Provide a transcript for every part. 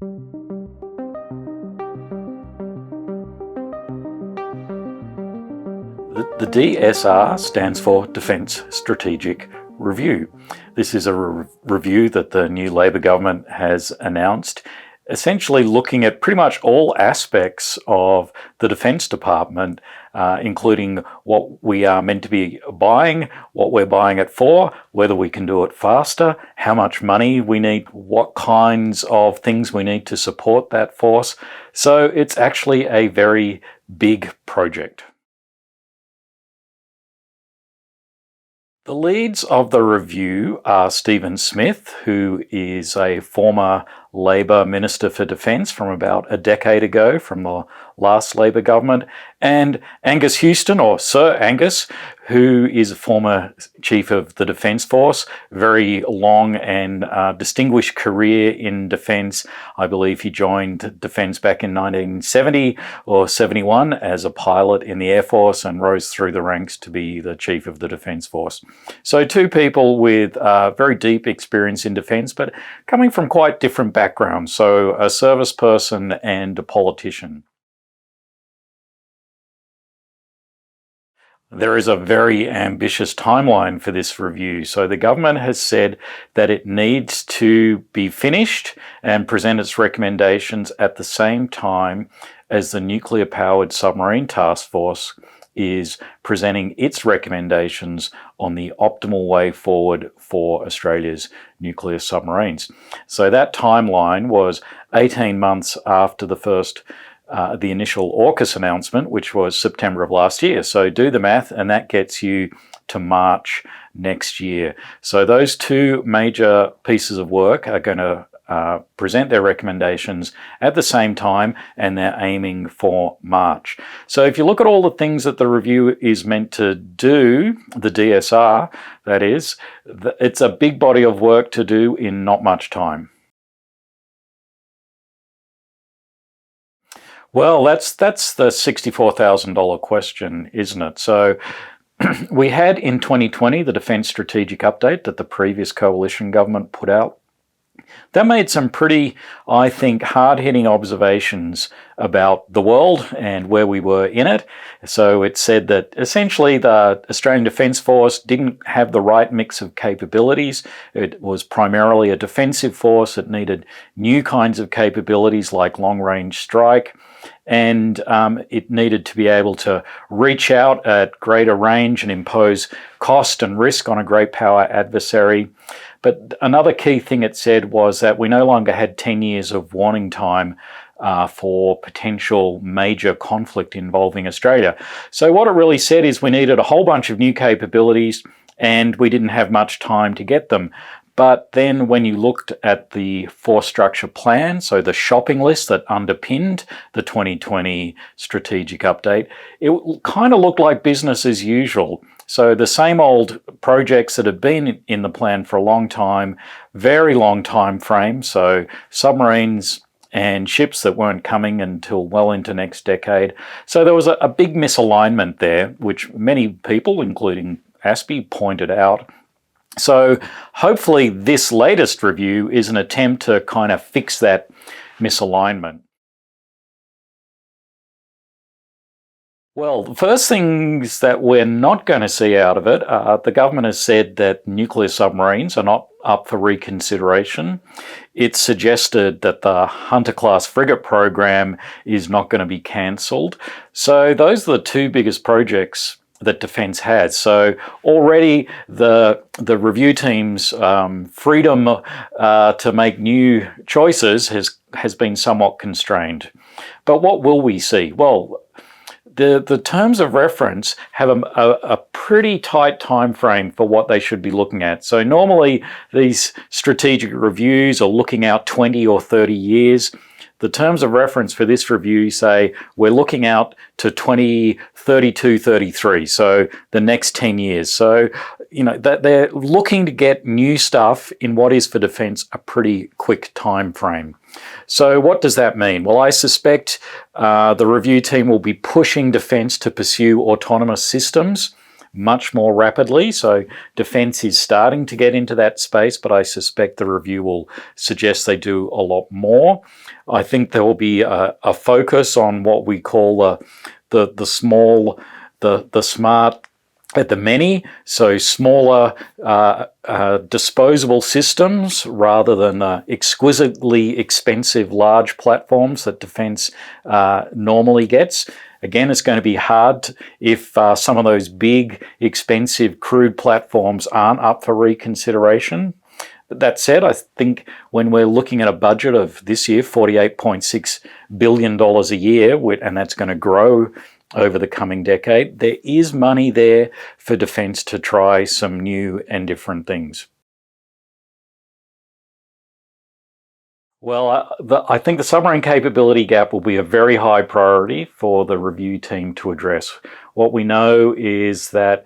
The DSR stands for Defence Strategic Review. This is a review that the new Labor government has announced, essentially looking at pretty much all aspects of the Defence Department, including what we are meant to be buying, what we're buying it for, whether we can do it faster, how much money we need, what kinds of things we need to support that force. So it's actually a very big project. The leads of the review are Stephen Smith, who is a former Labor Minister for Defence from about a decade ago from the last Labor government, and Angus Houston, or Sir Angus, who is a former Chief of the Defence Force, very long and distinguished career in Defence. I believe he joined Defence back in 1970 or 71 as a pilot in the Air Force and rose through the ranks to be the Chief of the Defence Force. So two people with very deep experience in defence, but coming from quite different backgrounds. So a service person and a politician. There is a very ambitious timeline for this review. So the government has said that it needs to be finished and present its recommendations at the same time as the nuclear-powered submarine task force is presenting its recommendations on the optimal way forward for Australia's nuclear submarines. So that timeline was 18 months after the initial AUKUS announcement, which was September of last year. So do the math, and that gets you to March next year. So those two major pieces of work are going to present their recommendations at the same time, and they're aiming for March. So if you look at all the things that the review is meant to do, the DSR, that is, it's a big body of work to do in not much time. Well, that's the $64,000 question, isn't it? So we had in 2020 the Defence Strategic Update that the previous coalition government put out. That made some pretty, I think, hard-hitting observations about the world and where we were in it. So it said that essentially the Australian Defence Force didn't have the right mix of capabilities. It was primarily a defensive force. It needed new kinds of capabilities like long-range strike, and it needed to be able to reach out at greater range and impose cost and risk on a great power adversary. But another key thing it said was that we no longer had 10 years of warning time for potential major conflict involving Australia. So what it really said is we needed a whole bunch of new capabilities and we didn't have much time to get them. But then when you looked at the force structure plan, so the shopping list that underpinned the 2020 strategic update, it kind of looked like business as usual. So the same old projects that had been in the plan for a long time, very long time frame, so submarines and ships that weren't coming until well into next decade. So there was a big misalignment there, which many people, including ASPI, pointed out. So hopefully this latest review is an attempt to kind of fix that misalignment. Well, the first things that we're not going to see out of it, the government has said that nuclear submarines are not up for reconsideration. It's suggested that the Hunter-class frigate program is not going to be cancelled. So those are the two biggest projects that Defence has. So already the review team's freedom to make new choices has been somewhat constrained. But what will we see? Well, the terms of reference have a pretty tight time frame for what they should be looking at. So normally these strategic reviews are looking out 20 or 30 years. The terms of reference for this review say we're looking out to 2032, 33, so the next 10 years. So, you know, that they're looking to get new stuff in what is for Defence a pretty quick time frame. So what does that mean? Well, I suspect the review team will be pushing Defence to pursue autonomous systems much more rapidly. So defence is starting to get into that space, but I suspect the review will suggest they do a lot more. I think there will be a focus on what we call the smart at the many, so smaller disposable systems rather than exquisitely expensive large platforms that defence normally gets. Again, it's going to be hard if some of those big, expensive, crude platforms aren't up for reconsideration. That said, I think when we're looking at a budget of this year, $48.6 billion a year, and that's going to grow over the coming decade, there is money there for defence to try some new and different things. Well, I think the submarine capability gap will be a very high priority for the review team to address. What we know is that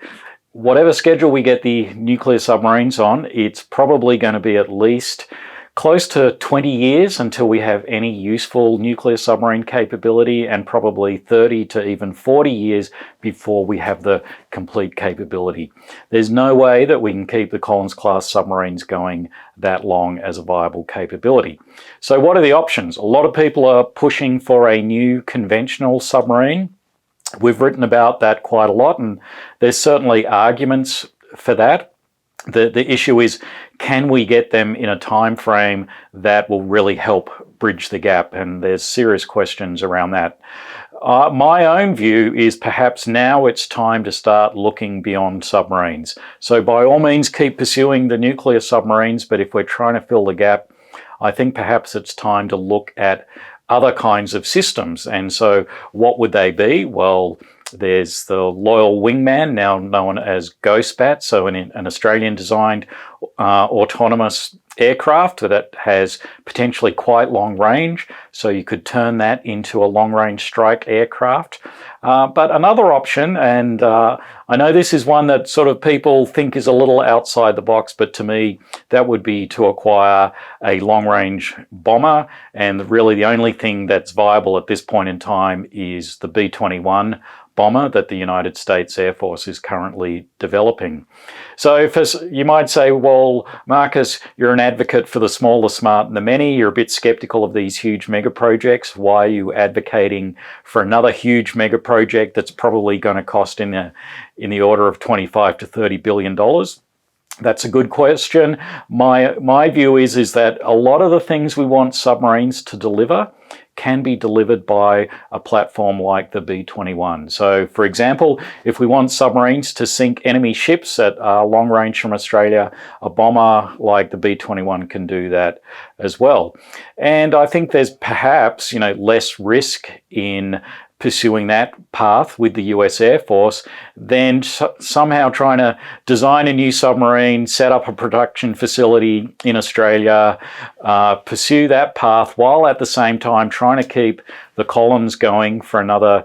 whatever schedule we get the nuclear submarines on, it's probably going to be at least close to 20 years until we have any useful nuclear submarine capability, and probably 30 to even 40 years before we have the complete capability. There's no way that we can keep the Collins-class submarines going that long as a viable capability. So what are the options? A lot of people are pushing for a new conventional submarine. We've written about that quite a lot, and there's certainly arguments for that. The issue is, can we get them in a time frame that will really help bridge the gap? And there's serious questions around that. My own view is perhaps now it's time to start looking beyond submarines. So by all means, keep pursuing the nuclear submarines, but if we're trying to fill the gap, I think perhaps it's time to look at other kinds of systems. And so what would they be? Well, there's the Loyal Wingman, now known as GhostBat, so an Australian-designed autonomous aircraft that has potentially quite long range, so you could turn that into a long-range strike aircraft. But another option, and I know this is one that sort of people think is a little outside the box, but to me that would be to acquire a long-range bomber, and really the only thing that's viable at this point in time is the B-21 bomber that the United States Air Force is currently developing. So you might say, well, Marcus, you're an advocate for the small, the smart, and the many. You're a bit skeptical of these huge mega projects. Why are you advocating for another huge mega project that's probably going to cost in the order of $25 to $30 billion? That's a good question. My view is that a lot of the things we want submarines to deliver can be delivered by a platform like the B-21. So, for example, if we want submarines to sink enemy ships at long range from Australia, a bomber like the B-21 can do that as well. And I think there's perhaps, less risk in pursuing that path with the US Air Force than somehow trying to design a new submarine, set up a production facility in Australia, pursue that path while at the same time trying to keep the Collins going for another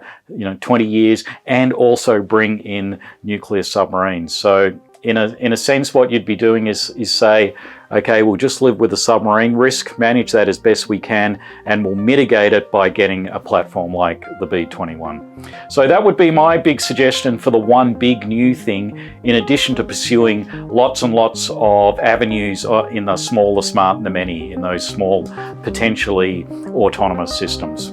20 years and also bring in nuclear submarines. So in a sense, what you'd be doing is say, okay, we'll just live with the submarine risk, manage that as best we can, and we'll mitigate it by getting a platform like the B-21. So that would be my big suggestion for the one big new thing, in addition to pursuing lots and lots of avenues in the small, the smart, and the many, in those small, potentially autonomous systems.